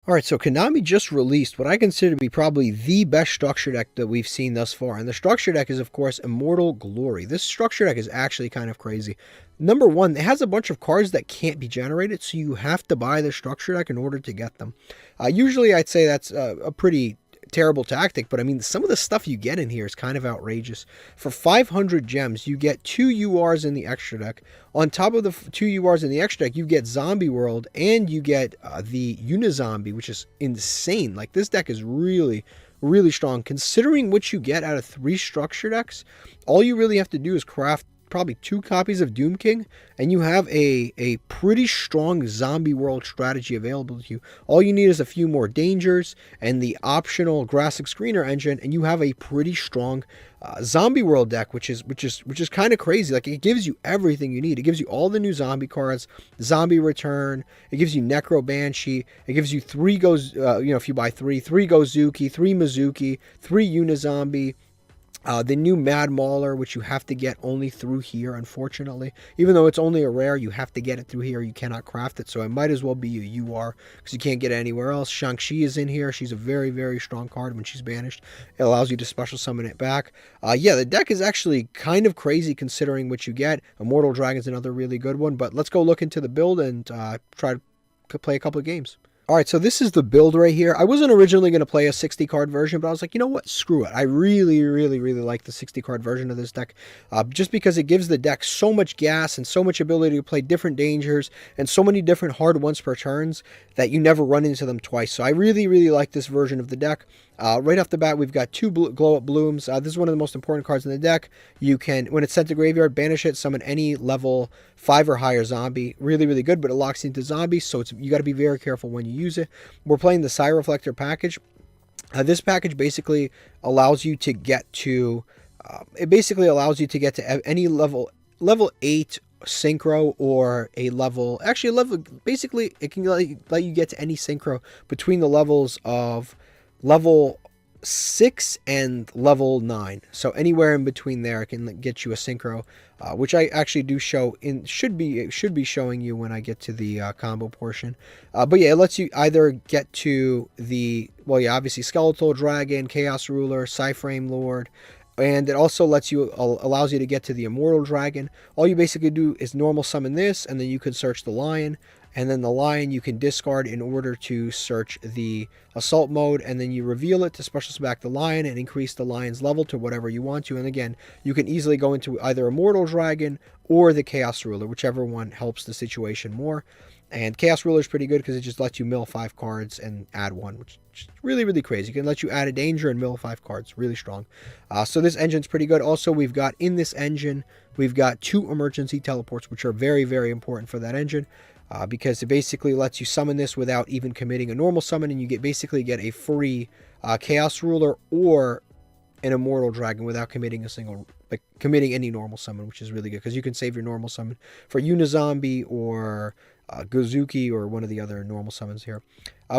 Alright, so Konami just released what I consider to be probably the best structure deck that we've seen thus far. And the structure deck is, of course, Immortal Glory. This structure deck is actually kind of crazy. Number one, it has a bunch of cards that can't be generated, so you have to buy the structure deck in order to get them. Usually, I'd say that's a pretty terrible tactic, but I mean, some of the stuff you get in here is kind of outrageous. For 500 gems, you get 2 URs in the extra deck. On top of the 2 URs in the extra deck, you get Zombie World, and you get the Unizombie, which is insane. Like, this deck is really, really strong. Considering what you get out of 3 structure decks, all you really have to do is craft probably 2 copies of Doom King, and you have a pretty strong Zombie World strategy available to you. All you need is a few more dangers and the optional Grassic Screener engine, and you have a pretty strong Zombie World deck, which is kind of crazy. Like, it gives you everything you need. It gives you all the new zombie cards, Zombie Return. It gives you Necro Banshee. It gives you 3 goes, if you buy 3 Gozuki, 3 Mizuki, 3 Unizombie. The new Mad Mauler, which you have to get only through here, unfortunately. Even though it's only a rare, you have to get it through here. You cannot craft it, so it might as well be a UR, because you can't get it anywhere else. Shang-Chi is in here. She's a very, very strong card when she's banished. It allows you to special summon it back. Yeah, the deck is actually kind of crazy considering what you get. Immortal Dragon is another really good one, but let's go look into the build and try to play a couple of games. Alright, so this is the build right here. I wasn't originally going to play a 60 card version, but I was like, you know what, screw it. I really, really, really like the 60 card version of this deck, just because it gives the deck so much gas and so much ability to play different dangers and so many different hard ones per turns that you never run into them twice. So I really, really like this version of the deck. Right off the bat, we've got 2 glow-up blooms. This is one of the most important cards in the deck. You can, when it's sent to graveyard, banish it, summon any level 5 or higher zombie. Really, really good, but it locks into zombies, so you got to be very careful when you use it. We're playing the Psy Reflector package. This package basically allows you to get to, any level 8 synchro, or a level, basically it can let you get to any synchro between the levels of level 6 and level 9. So anywhere in between there, it can get you a synchro, which I actually do show in, should be showing you when I get to the combo portion. But yeah, it lets you either get to the, well, yeah, obviously Skeletal Dragon, Chaos Ruler, Psyframe Lord, and it also allows you to get to the Immortal Dragon. All you basically do is normal summon this, and then you can search the Lion. And then the Lion you can discard in order to search the Assault mode, and then you reveal it to special summon back the Lion and increase the Lion's level to whatever you want to. And again, you can easily go into either Immortal Dragon or the Chaos Ruler, whichever one helps the situation more. And Chaos Ruler is pretty good because it just lets you mill 5 cards and add 1, which is really, really crazy. It can let you add a danger and mill 5 cards. Really strong. So this engine's pretty good. Also, we've got in this engine, we've got 2 emergency teleports, which are very, very important for that engine. Because it basically lets you summon this without even committing a normal summon, and you basically get a free Chaos Ruler or an Immortal Dragon without committing any normal summon, which is really good because you can save your normal summon for Unizombie or Gozuki or one of the other normal summons here.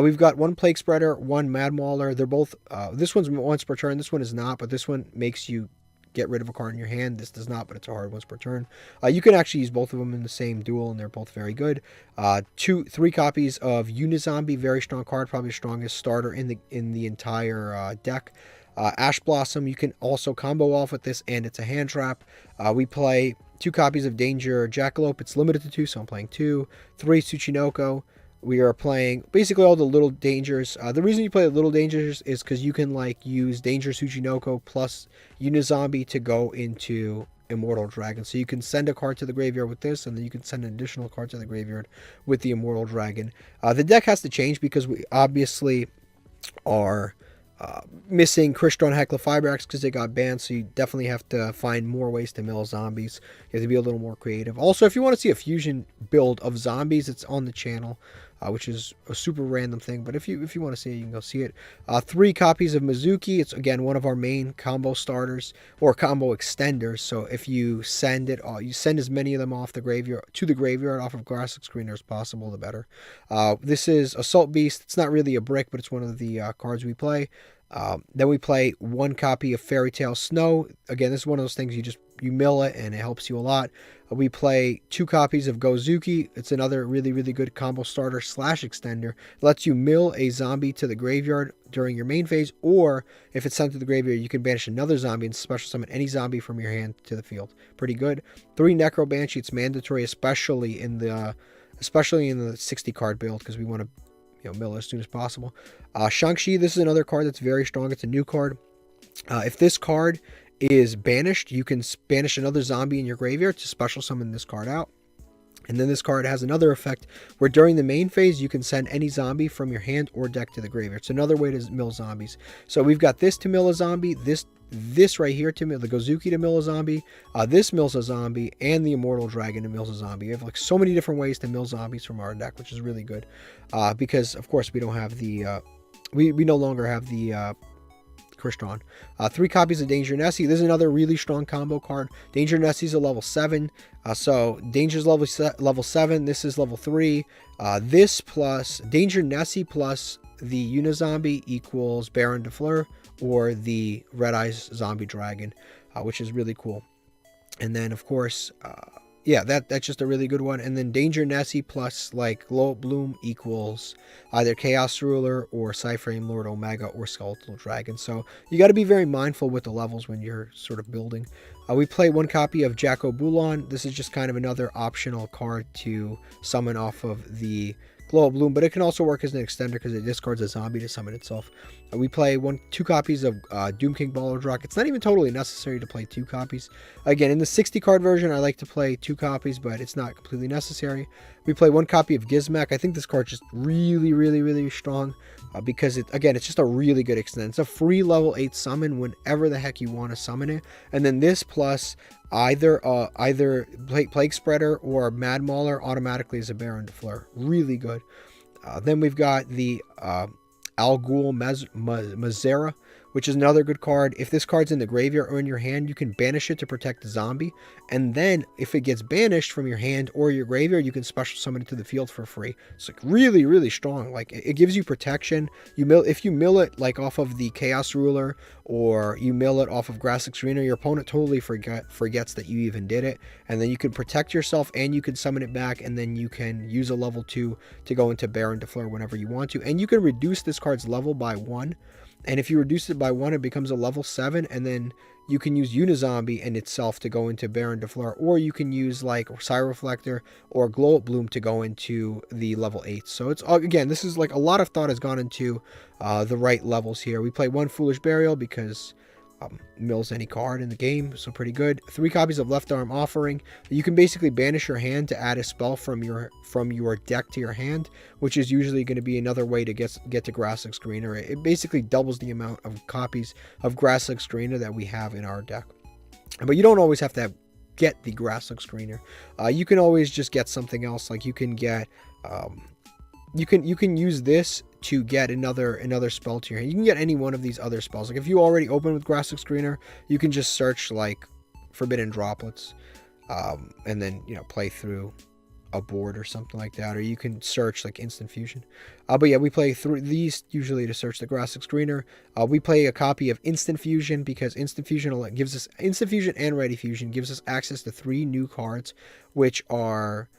We've got 1 Plague Spreader, 1 Mad Mauler. They're both, this one's once per turn, this one is not, but this one makes you get rid of a card in your hand. This does not, but it's a hard once per turn. You can actually use both of them in the same duel, and they're both very good. 3 copies of Unizombie, very strong card, probably the strongest starter in the entire deck. Ash Blossom, you can also combo off with this, and it's a hand trap. We play 2 copies of Danger Jackalope. It's limited to 2, so I'm playing 2. 3 Tsuchinoko. We are playing basically all the little dangers. The reason you play the little dangers is because you can use Danger Tsuchinoko plus Unizombie to go into Immortal Dragon. So you can send a card to the graveyard with this, and then you can send an additional card to the graveyard with the Immortal Dragon. The deck has to change because we obviously are missing Crystron Heckler Fibrax because they got banned, so you definitely have to find more ways to mill zombies. You have to be a little more creative. Also, if you want to see a fusion build of zombies, it's on the channel, which is a super random thing, but if you want to see it, you can go see it. 3 copies of Mizuki. It's, again, one of our main combo starters, or combo extenders, so if you send it, you send as many of them off the graveyard, to the graveyard off of Grassic Screener as possible, the better. This is Assault Beast. It's not really a brick, but it's one of the cards we play. Then we play 1 copy of Fairy Tale Snow. Again, this is one of those things you just you mill it, and it helps you a lot. We play 2 copies of Gozuki. It's another really, really good combo starter / extender. It lets you mill a zombie to the graveyard during your main phase, or if it's sent to the graveyard, you can banish another zombie and special summon any zombie from your hand to the field. Pretty good. 3 Necro Banshee. It's mandatory, especially in the 60 card build, because we want to mill it as soon as possible. Shang-Chi. This is another card that's very strong. It's a new card. If this card is banished, you can banish another zombie in your graveyard to special summon this card out. And then this card has another effect where during the main phase, you can send any zombie from your hand or deck to the graveyard. It's another way to mill zombies. So we've got this to mill a zombie, this right here to mill the Gozuki to mill a zombie, this mills a zombie, and the Immortal Dragon to mills a zombie. We have like so many different ways to mill zombies from our deck, which is really good. Because of course we don't have the we no longer have the Crystron. 3 copies of Danger Nessie. This is another really strong combo card. Danger Nessie's a level 7. So Danger's level 7. This is level 3. This plus Danger Nessie plus the Unizombie equals Baron de Fleur or the Red Eyes Zombie Dragon, which is really cool. And then of course, yeah, that's just a really good one. And then Danger Nessie plus like Glow Bloom equals either Chaos Ruler or Cyframe Lord Omega or Skeletal Dragon. So you got to be very mindful with the levels when you're sort of building. We play 1 copy of Jacko Bulan. This is just kind of another optional card to summon off of the Glow Bloom, but it can also work as an extender because it discards a zombie to summon itself. We play 2 copies of Doom King Ballardrock. It's not even totally necessary to play 2 copies. Again, in the 60 card version, I like to play 2 copies, but it's not completely necessary. We play 1 copy of Gizmek. I think this card's just really, really, really strong because it's just a really good extend. It's a free level 8 summon whenever the heck you want to summon it. And then this plus either Plague Spreader or Mad Mauler automatically is a Baron de Fleur. Really good. Then we've got the Al Ghul Mazera, which is another good card. If this card's in the graveyard or in your hand, you can banish it to protect the zombie. And then if it gets banished from your hand or your graveyard, you can special summon it to the field for free. It's like really, really strong. Like it gives you protection. If you mill it like off of the Chaos Ruler or you mill it off of Grassix Arena, your opponent totally forgets that you even did it. And then you can protect yourself and you can summon it back, and then you can use a level 2 to go into Baron de Fleur whenever you want to. And you can reduce this card's level by 1. And if you reduce it by 1, it becomes a level 7, and then you can use Unizombie in itself to go into Baron de Fleur, or you can use like Reflector or Glow Bloom to go into the level 8. So it's, again, this is like a lot of thought has gone into the right levels here. We play 1 Foolish Burial because mills any card in the game, so pretty good. 3 copies of Left Arm Offering. You can basically banish your hand to add a spell from your deck to your hand, which is usually going to be another way to get to Grassix Screener. It basically doubles the amount of copies of Grassix Screener that we have in our deck. But you don't always have to get the Grassix Screener. You can always just get something else. Like you can get you can use this to get another spell to your hand. You can get any one of these other spells. Like if you already open with Grassix Screener, you can just search like Forbidden Droplets, and then play through a board or something like that, or you can search like Instant Fusion. But yeah, we play through these usually to search the Grassix Screener. We play a copy of Instant Fusion because Instant Fusion gives us Instant Fusion and Ready Fusion gives us access to 3 new cards, which are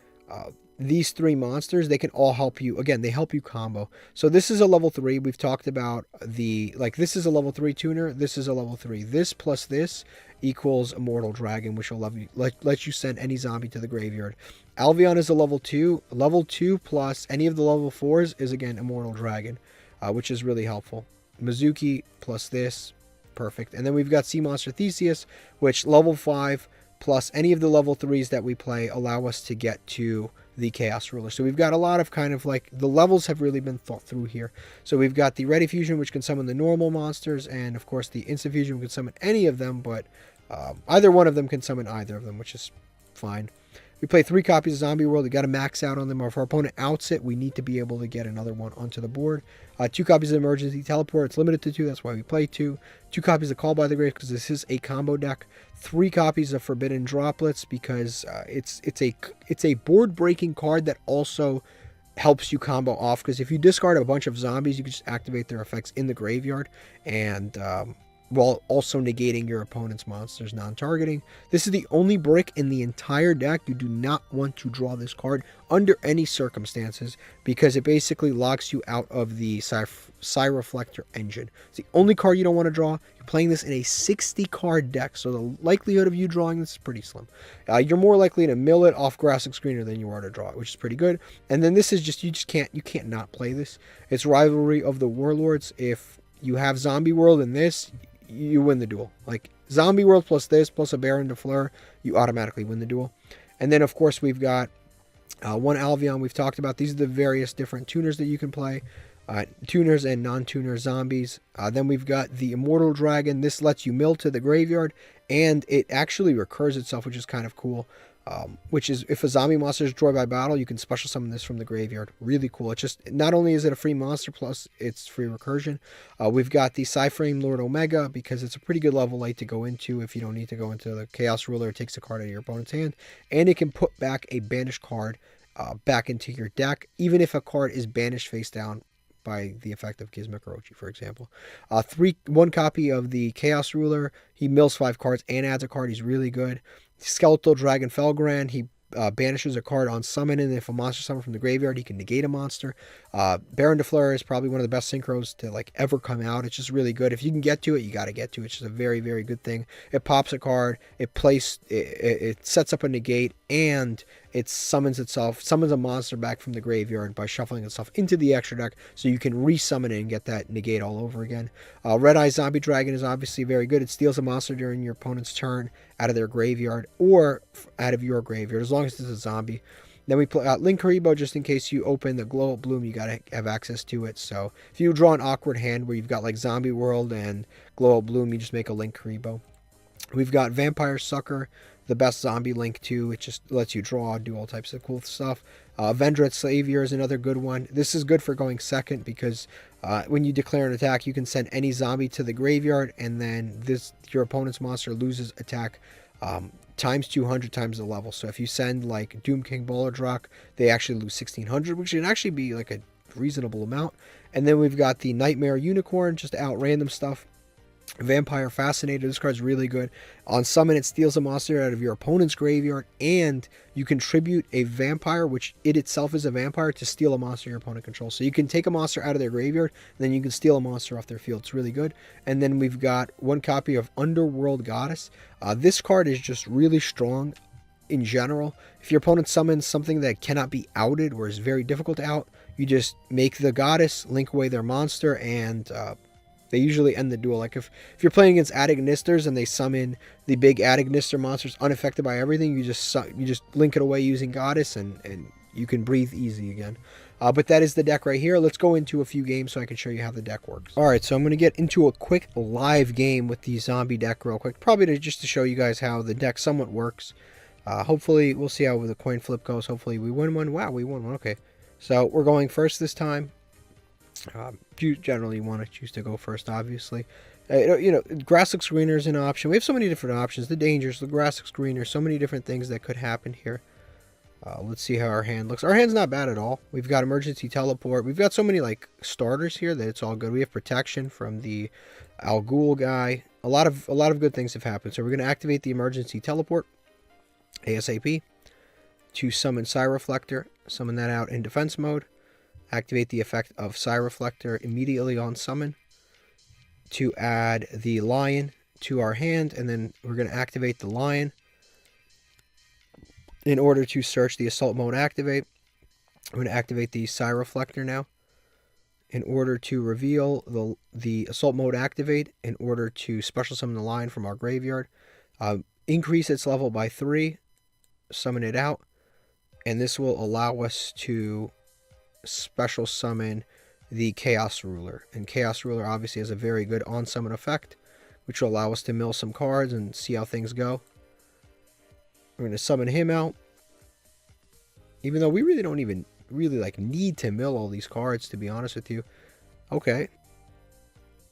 these 3 monsters. They can all help you. Again, they help you combo. So this is a level 3. We've talked about this is a level 3 tuner. This is a level 3. This plus this equals Immortal Dragon, which will let you send any zombie to the graveyard. Albion is a level 2. Level 2 plus any of the level 4s is again Immortal Dragon, which is really helpful. Mizuki plus this, perfect. And then we've got Sea Monster Theseus, which level 5 plus any of the level 3s that we play allow us to get to the Chaos Ruler. So we've got a lot of kind of like the levels have really been thought through here. So we've got the Ready Fusion, which can summon the normal monsters, and of course the Instant Fusion, which can summon any of them, but either one of them can summon either of them, which is fine. We play 3 copies of Zombie World. We got to max out on them, or if our opponent outs it, we need to be able to get another one onto the board. 2 copies of Emergency Teleport. It's limited to 2. That's why we play 2. 2 copies of Call by the Grave because this is a combo deck. 3 copies of Forbidden Droplets because it's a board breaking card that also helps you combo off. Because if you discard a bunch of zombies, you can just activate their effects in the graveyard, and while also negating your opponent's monsters non-targeting. This is the only brick in the entire deck. You do not want to draw this card under any circumstances because it basically locks you out of the Reflector engine. It's the only card you don't want to draw. You're playing this in a 60 card deck, so the likelihood of you drawing this is pretty slim. You're more likely to mill it off Graphic Screener than you are to draw it, which is pretty good. And then this is just, you can't not play this. It's Rivalry of the Warlords. If you have Zombie World in this, you win the duel. Like Zombie World plus this, plus a Baron de Fleur, you automatically win the duel. And then, of course, we've got one Albion we've talked about. These are the various different tuners that you can play. Tuners and non-tuner zombies. Then we've got the Immortal Dragon. This lets you mill to the graveyard, and it actually recurs itself, which is kind of cool. Which is, if a zombie monster is destroyed by battle, you can special summon this from the graveyard. Really cool. It's just, not only is it a free monster, plus it's free recursion. We've got the Psyframe Lord Omega, because it's a pretty good level 8 to go into if you don't need to go into the Chaos Ruler. It takes a card out of your opponent's hand, and it can put back a banished card back into your deck, even if a card is banished face down by the effect of Gizmo Orochi, for example. One copy of the Chaos Ruler. He mills 5 cards and adds a card. He's really good. Skeletal Dragon Felgran. He banishes a card on summon, and if a monster summoned from the graveyard, he can negate a monster. Baron de Fleur is probably one of the best synchros to like ever come out. It's just really good. If you can get to it, you got to get to it. It's just a very, very good thing. It pops a card, it sets up a negate, and it summons a monster back from the graveyard by shuffling itself into the extra deck, so you can resummon it and get that negate all over again. Red Eye Zombie Dragon is obviously very good. It steals a monster during your opponent's turn out of their graveyard or out of your graveyard, as long as it's a zombie. Then we play Link Haribo, just in case you open the Glow Up Bloom, you gotta have access to it. So if you draw an awkward hand where you've got like Zombie World and Glow Up Bloom, you just make a Link Haribo. We've got Vampire Sucker, the best zombie link too. It just lets you draw, do all types of cool stuff. Vendread Savior is another good one. This is good for going second because when you declare an attack, you can send any zombie to the graveyard, and then your opponent's monster loses attack times 200 times the level. So if you send like Doom King Ballardrock, they actually lose 1600, which can actually be like a reasonable amount. And then we've got the Nightmare Unicorn, just to out random stuff. Vampire Fascinator, this card's really good. On summon, it steals a monster out of your opponent's graveyard, and you contribute a vampire, which it itself is a vampire, to steal a monster your opponent controls. So you can take a monster out of their graveyard, and then you can steal a monster off their field. It's really good. And then we've got one copy of Underworld Goddess. This card is just really strong in general. If your opponent summons something that cannot be outed or is very difficult to out, you just make the goddess, link away their monster, and they usually end the duel. Like if you're playing against Adignisters and they summon the big Adignister monsters unaffected by everything, you just link it away using Goddess, and you can breathe easy again. But that is the deck right here. Let's go into a few games so I can show you how the deck works. Alright, so I'm going to get into a quick live game with the zombie deck real quick. Probably just to show you guys how the deck somewhat works. Hopefully, we'll see how the coin flip goes. Hopefully we win one. Wow, we won one. Okay. So we're going first this time. You generally want to choose to go first, obviously. Graphic Screener is an option. We have so many different options. The dangers, the Graphic Screener, so many different things that could happen here. Let's see how our hand looks. Our hand's not bad at all. We've got Emergency Teleport. We've got so many like starters here that it's all good. We have Protection from the Al Ghul guy. A lot of good things have happened. So we're going to activate the Emergency Teleport ASAP to summon Reflector. Summon that out in defense mode. Activate the effect of Reflector immediately on summon to add the Lion to our hand, and then we're going to activate the Lion in order to search the Assault Mode activate. I'm going to activate the Reflector now in order to reveal the Assault Mode activate, in order to special summon the Lion from our graveyard. Increase its level by 3, summon it out, and this will allow us to special summon the Chaos Ruler. And Chaos Ruler obviously has a very good on summon effect, which will allow us to mill some cards and see how things go. We're going to summon him out, even though we really don't even need to mill all these cards, to be honest with you. Okay,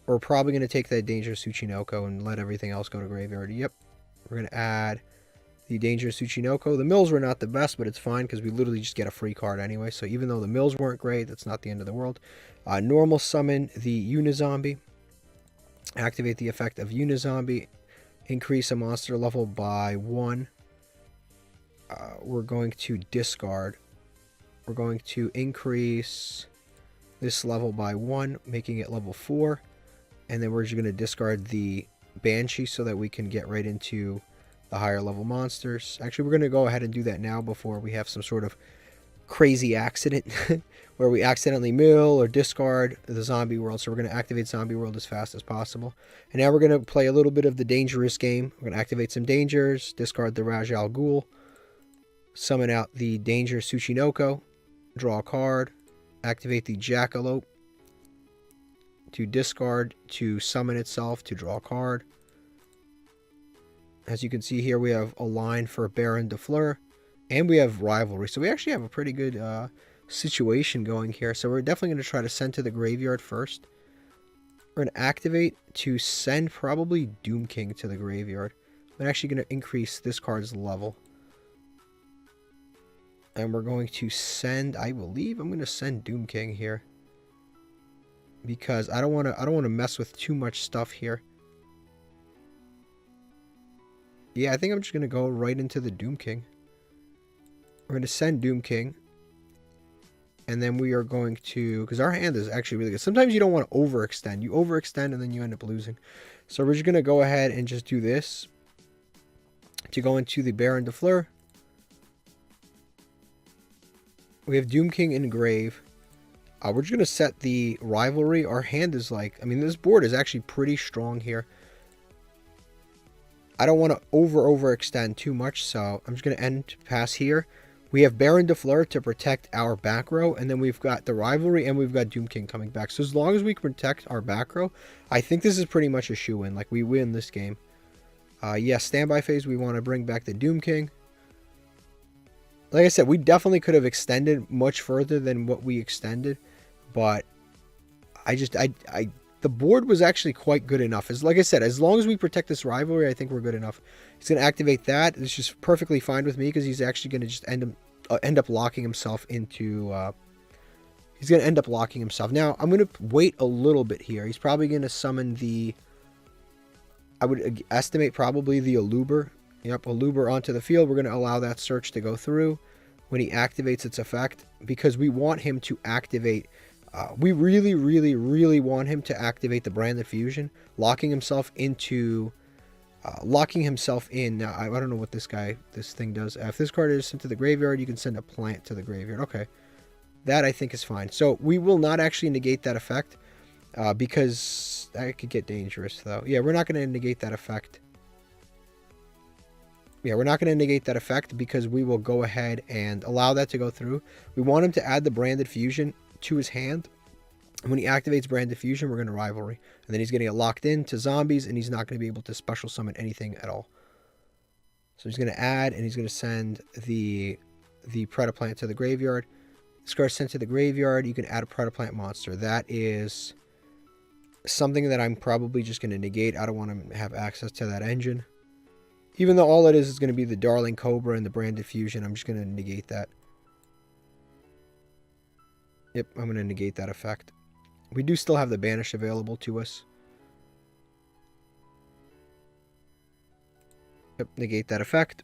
we're probably going to take that Dangerous Tsuchinoko and let everything else go to graveyard. Yep, we're going to add the Dangerous Tsuchinoko. The mills were not the best, but it's fine because we literally just get a free card anyway. So even though the mills weren't great, that's not the end of the world. Normal summon the Unizombie. Activate the effect of Unizombie. Increase a monster level by 1. We're going to discard. We're going to increase this level by 1, making it level 4. And then we're just going to discard the Banshee so that we can get right into the higher level monsters. Actually, we're going to go ahead and do that now before we have some sort of crazy accident where we accidentally mill or discard the zombie world. So we're going to activate zombie world as fast as possible. And now we're going to play a little bit of the dangerous game. We're going to activate some dangers, discard the Raj Al Ghul, summon out the danger Tsuchinoko, draw a card, activate the Jackalope to discard, to summon itself, to draw a card. As you can see here, we have a line for Baron de Fleur, and we have Rivalry. So we actually have a pretty good situation going here. So we're definitely going to try to send to the graveyard first. We're going to activate to send probably Doom King to the graveyard. I'm actually going to increase this card's level. And we're going to send, I believe I'm going to send Doom King here. Because I don't want to mess with too much stuff here. Yeah, I think I'm just going to go right into the Doom King. We're going to send Doom King. And then we are going to, because our hand is actually really good. Sometimes you don't want to overextend. You overextend and then you end up losing. So we're just going to go ahead and just do this. To go into the Baron de Fleur. We have Doom King in grave. We're just going to set the Rivalry. Our hand is like, I mean, this board is actually pretty strong here. I don't want to overextend too much, so I'm just going to end pass here. We have Baron de Fleur to protect our back row, and then we've got the Rivalry, and we've got Doom King coming back. So as long as we can protect our back row, I think this is pretty much a shoe-in. Like, we win this game. Yes, standby phase, we want to bring back the Doom King. Like I said, we definitely could have extended much further than what we extended, but the board was actually quite good enough. As like I said, as long as we protect this Rivalry, I think we're good enough. He's going to activate that. It's just perfectly fine with me because he's actually going to just end up locking himself into. He's going to end up locking himself. Now I'm going to wait a little bit here. He's probably going to summon the. I would estimate probably the Aluber. Yep, Aluber onto the field. We're going to allow that search to go through when he activates its effect because we want him to activate. We really, really, really want him to activate the Branded Fusion, locking himself into. Locking himself in. Now, I don't know what this thing does. If this card is sent to the graveyard, you can send a plant to the graveyard. Okay. That I think is fine. So we will not actually negate that effect because that could get dangerous though. Yeah, we're not going to negate that effect. Yeah, we're not going to negate that effect because we will go ahead and allow that to go through. We want him to add the Branded Fusion to his hand. And when he activates Branded Fusion, we're going to Rivalry. And then he's going to get locked into zombies, and he's not going to be able to special summon anything at all. So he's going to add, and he's going to send the Predaplant to the graveyard. This card sent to the graveyard. You can add a Predaplant monster. That is something that I'm probably just going to negate. I don't want to have access to that engine. Even though all it is going to be the Darling Cobra and the Branded Fusion, I'm just going to negate that. Yep, I'm going to negate that effect. We do still have the Banish available to us. Yep, negate that effect.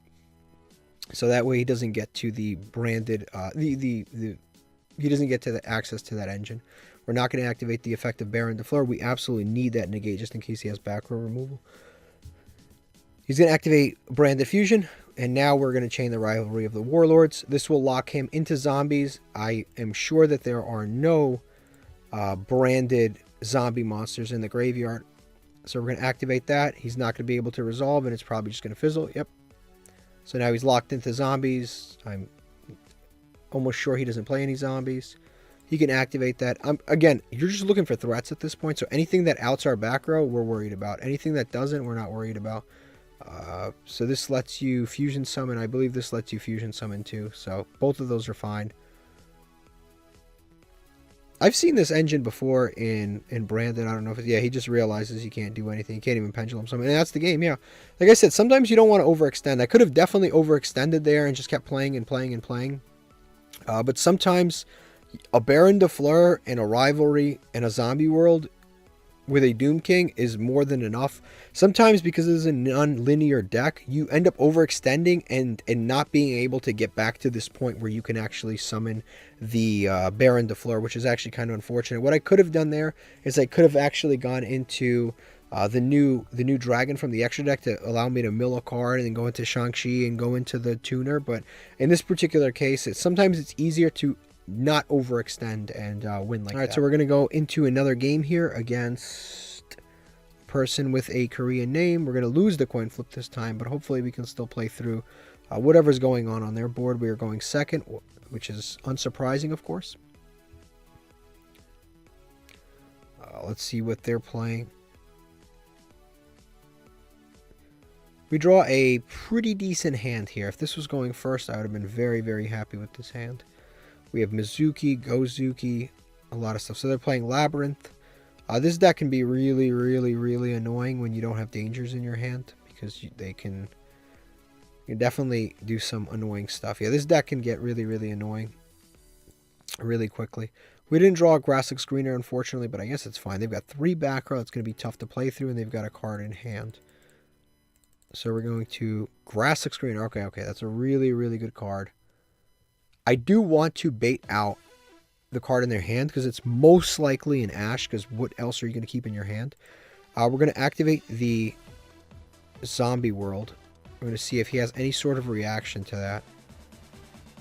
So that way he doesn't get to the branded, he doesn't get to the access to that engine. We're not going to activate the effect of Baron de Fleur. We absolutely need that negate just in case he has back row removal. He's going to activate Branded Fusion, and now we're going to chain the Rivalry of the Warlords. This will lock him into zombies. I am sure that there are no branded zombie monsters in the graveyard. So we're going to activate that. He's not going to be able to resolve, and it's probably just going to fizzle. Yep. So now he's locked into zombies. I'm almost sure he doesn't play any zombies. He can activate that. Again, you're just looking for threats at this point. So anything that outs our back row, we're worried about. Anything that doesn't, we're not worried about. So this lets you fusion summon. I believe this lets you fusion summon too. So both of those are fine. I've seen this engine before in Brandon. I don't know if yeah, he just realizes he can't do anything. He can't even pendulum summon. And that's the game, yeah. Like I said, sometimes you don't want to overextend. I could have definitely overextended there and just kept playing and playing and playing. But sometimes a Baron de Fleur and a Rivalry and a Zombie World with a Doom King is more than enough. Sometimes because it's a non-linear deck, you end up overextending and not being able to get back to this point where you can actually summon the Baron de Fleur, which is actually kind of unfortunate. What I could have done there is I could have actually gone into the new dragon from the extra deck to allow me to mill a card and then go into Shang-Chi and go into the tuner. But in this particular case, sometimes it's easier to not overextend and win like that. All right, so we're going to go into another game here against a person with a Korean name. We're going to lose the coin flip this time, but hopefully we can still play through whatever's going on their board. We are going second, which is unsurprising, of course. Let's see what they're playing. We draw a pretty decent hand here. If this was going first, I would have been very, very happy with this hand. We have Mizuki, Gozuki, a lot of stuff. So they're playing Labyrinth. This deck can be really, really, really annoying when you don't have dangers in your hand, because they can definitely do some annoying stuff. Yeah, this deck can get really, really annoying really quickly. We didn't draw a Grassix Screener, unfortunately, but I guess it's fine. They've got 3 back row. It's going to be tough to play through, and they've got a card in hand. So we're going to Grassix Screener. Okay, that's a really, really good card. I do want to bait out the card in their hand because it's most likely an Ash, because what else are you going to keep in your hand? We're going to activate the Zombie World. We're going to see if he has any sort of reaction to that.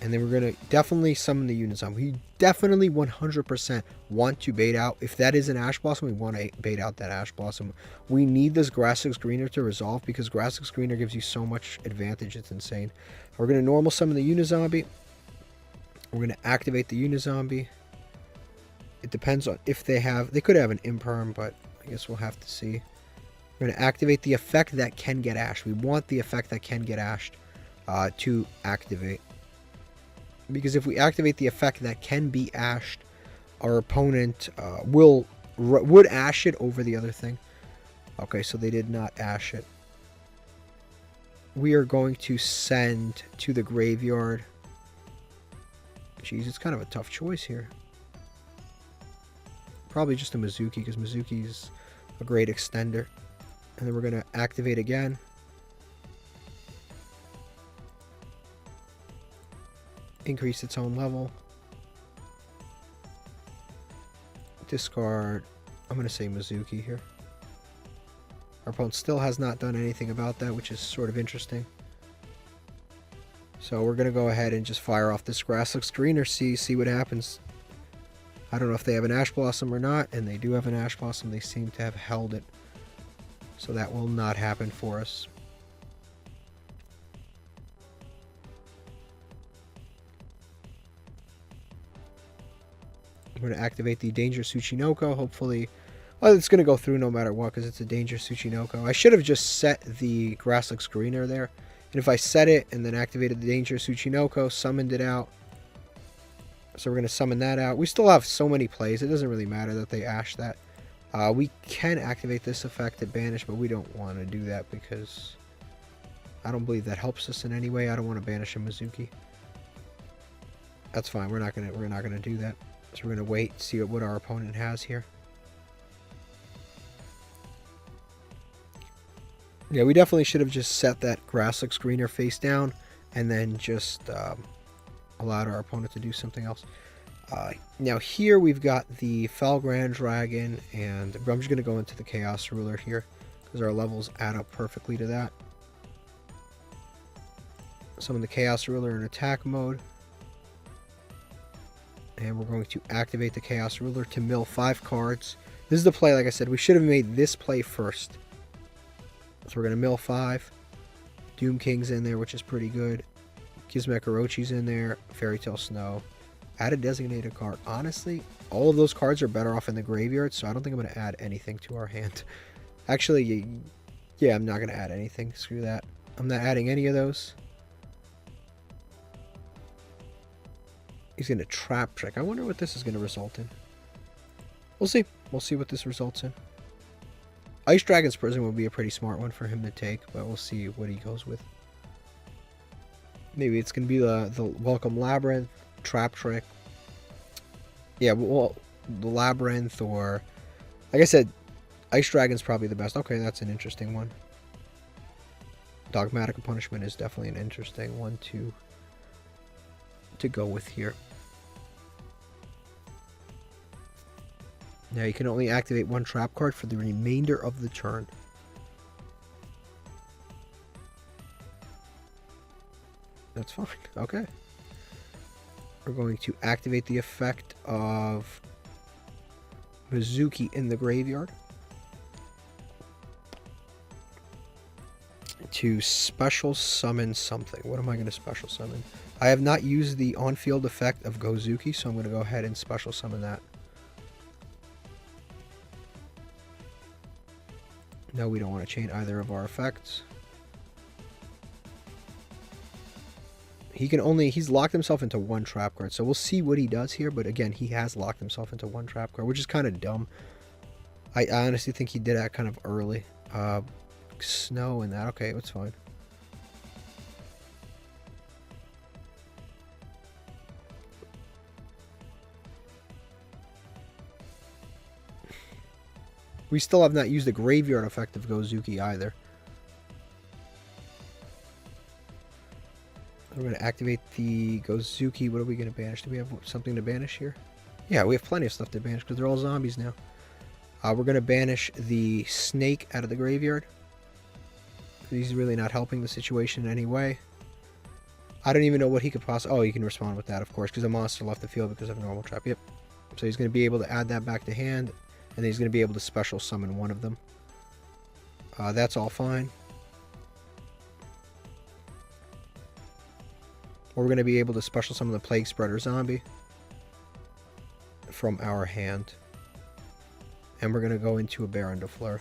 And then we're going to definitely summon the Unizombie. We definitely 100% want to bait out. If that is an Ash Blossom, we want to bait out that Ash Blossom. We need this Grassix Screener to resolve, because Grassix Screener gives you so much advantage. It's insane. We're going to normal summon the Unizombie. We're going to activate the Unizombie. It depends on if they could have an Imperm, but I guess we'll have to see. We're going to activate the effect that can get ashed. We want the effect that can get ashed to activate. Because if we activate the effect that can be ashed, our opponent would ash it over the other thing. Okay, so they did not ash it. We are going to send to the graveyard. Jeez, it's kind of a tough choice here. Probably just a Mizuki, because Mizuki's a great extender. And then we're going to activate again. Increase its own level. Discard. I'm going to say Mizuki here. Our opponent still has not done anything about that, which is sort of interesting. So we're going to go ahead and just fire off this Grassix Screener, see what happens. I don't know if they have an Ash Blossom or not, and they do have an Ash Blossom. They seem to have held it. So that will not happen for us. I'm going to activate the Dangerous Tsuchinoko. Hopefully, well, it's going to go through no matter what, because it's a Dangerous Tsuchinoko. I should have just set the Grassix Screener there. And if I set it and then activated the Dangerous Tsuchinoko, summoned it out. So we're going to summon that out. We still have so many plays. It doesn't really matter that they ash that. We can activate this effect at banish, but we don't want to do that because I don't believe that helps us in any way. I don't want to banish a Mizuki. That's fine. We're not gonna do that. So we're gonna wait, see what our opponent has here. Yeah, we definitely should have just set that Grassix Screener face down and then just allowed our opponent to do something else. Now here we've got the Felgrand Dragon, and I'm just going to go into the Chaos Ruler here because our levels add up perfectly to that. Summon the Chaos Ruler in attack mode. And we're going to activate the Chaos Ruler to mill 5 cards. This is the play, like I said, we should have made this play first. So we're going to mill 5. Doom King's in there, which is pretty good. Gizmek Orochi's in there. Fairy Tale Snow. Add a designated card. Honestly, all of those cards are better off in the graveyard, so I don't think I'm going to add anything to our hand. Actually, yeah, I'm not going to add anything. Screw that. I'm not adding any of those. He's going to Trap Trick. I wonder what this is going to result in. We'll see. We'll see what this results in. Ice Dragon's Prison would be a pretty smart one for him to take, but we'll see what he goes with. Maybe it's going to be the Welcome Labyrinth, Trap Trick. Yeah, well, the Labyrinth, or like I said, Ice Dragon's probably the best. Okay, that's an interesting one. Dogmatic Punishment is definitely an interesting one to go with here. Now you can only activate one trap card for the remainder of the turn. That's fine. Okay. We're going to activate the effect of Mizuki in the graveyard to special summon something. What am I going to special summon? I have not used the on-field effect of Gozuki, so I'm going to go ahead and special summon that. No, we don't want to chain either of our effects. He's locked himself into one trap card, so we'll see what he does here, but again, he has locked himself into one trap card, which is kind of dumb. I honestly think he did that kind of early. Snow and that, okay, it's fine. We still have not used the graveyard effect of Gozuki either. We're going to activate the Gozuki. What are we going to banish? Do we have something to banish here? Yeah, we have plenty of stuff to banish because they're all zombies now. We're going to banish the snake out of the graveyard. He's really not helping the situation in any way. I don't even know what he could possibly... Oh, you can respond with that, of course, because a monster left the field because of a normal trap. Yep. So he's going to be able to add that back to hand, and then he's going to be able to special summon one of them. That's all fine. Or we're going to be able to special summon the Plague Spreader zombie from our hand. And we're going to go into a Baron de Fleur.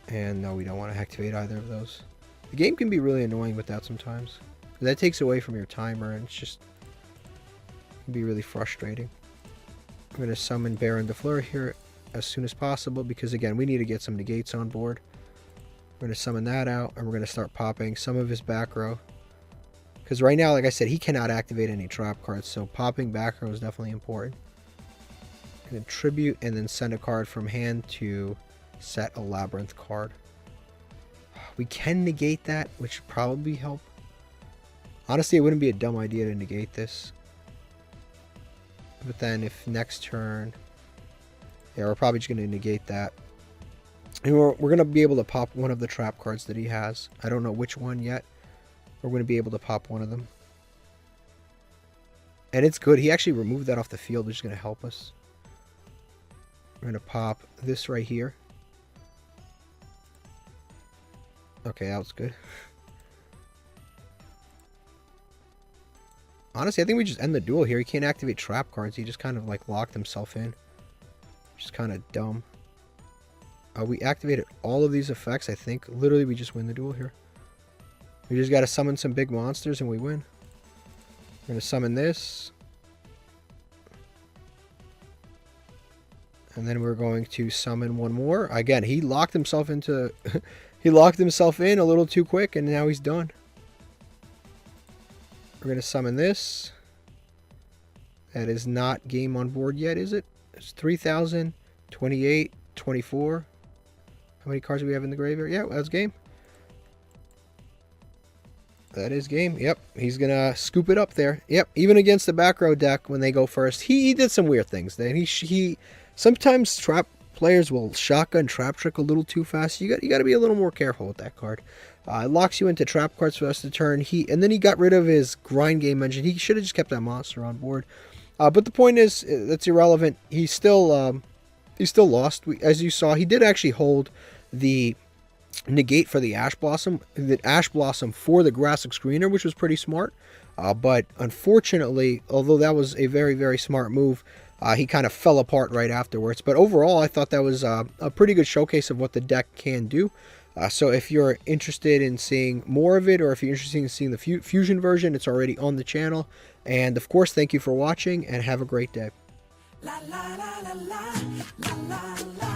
And no, we don't want to activate either of those. The game can be really annoying with that sometimes. That takes away from your timer, and it's just... It can be really frustrating. I'm going to summon Baron de Fleur here as soon as possible, because again, we need to get some negates on board. We're going to summon that out, and we're going to start popping some of his back row. Because right now, like I said, he cannot activate any trap cards, so popping back row is definitely important. Going to tribute, and then send a card from hand to set a Labyrinth card. We can negate that, which would probably help. Honestly, it wouldn't be a dumb idea to negate this. But then if next turn... Yeah, we're probably just going to negate that. And we're going to be able to pop one of the trap cards that he has. I don't know which one yet. We're going to be able to pop one of them. And it's good. He actually removed that off the field, which is going to help us. We're going to pop this right here. Okay, that was good. Honestly, I think we just end the duel here. He can't activate trap cards. He just kind of like locked himself in. Which is kind of dumb. We activated all of these effects, I think. Literally, we just win the duel here. We just got to summon some big monsters and we win. We're going to summon this. And then we're going to summon one more. Again, he locked himself into... he locked himself in a little too quick, and now he's done. We're going to summon this. That is not game on board yet, is it? It's 3,000, 28, 24. How many cards do we have in the graveyard? Yeah, that's game. That is game. Yep, he's going to scoop it up there. Yep, even against the back row deck when they go first. He did some weird things. Then he sometimes trap players will shotgun trap trick a little too fast. You got to be a little more careful with that card. It locks you into trap cards for the rest of the turn. And then he got rid of his grind game engine. He should have just kept that monster on board. But the point is, that's irrelevant. He still lost. As you saw, he did actually hold the negate for the Ash Blossom for the Grassic Screener, which was pretty smart. But unfortunately, although that was a very, very smart move, he kind of fell apart right afterwards. But overall, I thought that was a pretty good showcase of what the deck can do. So if you're interested in seeing more of it, or if you're interested in seeing the Fusion version, it's already on the channel. And of course, thank you for watching, and have a great day. La, la, la, la, la, la, la, la.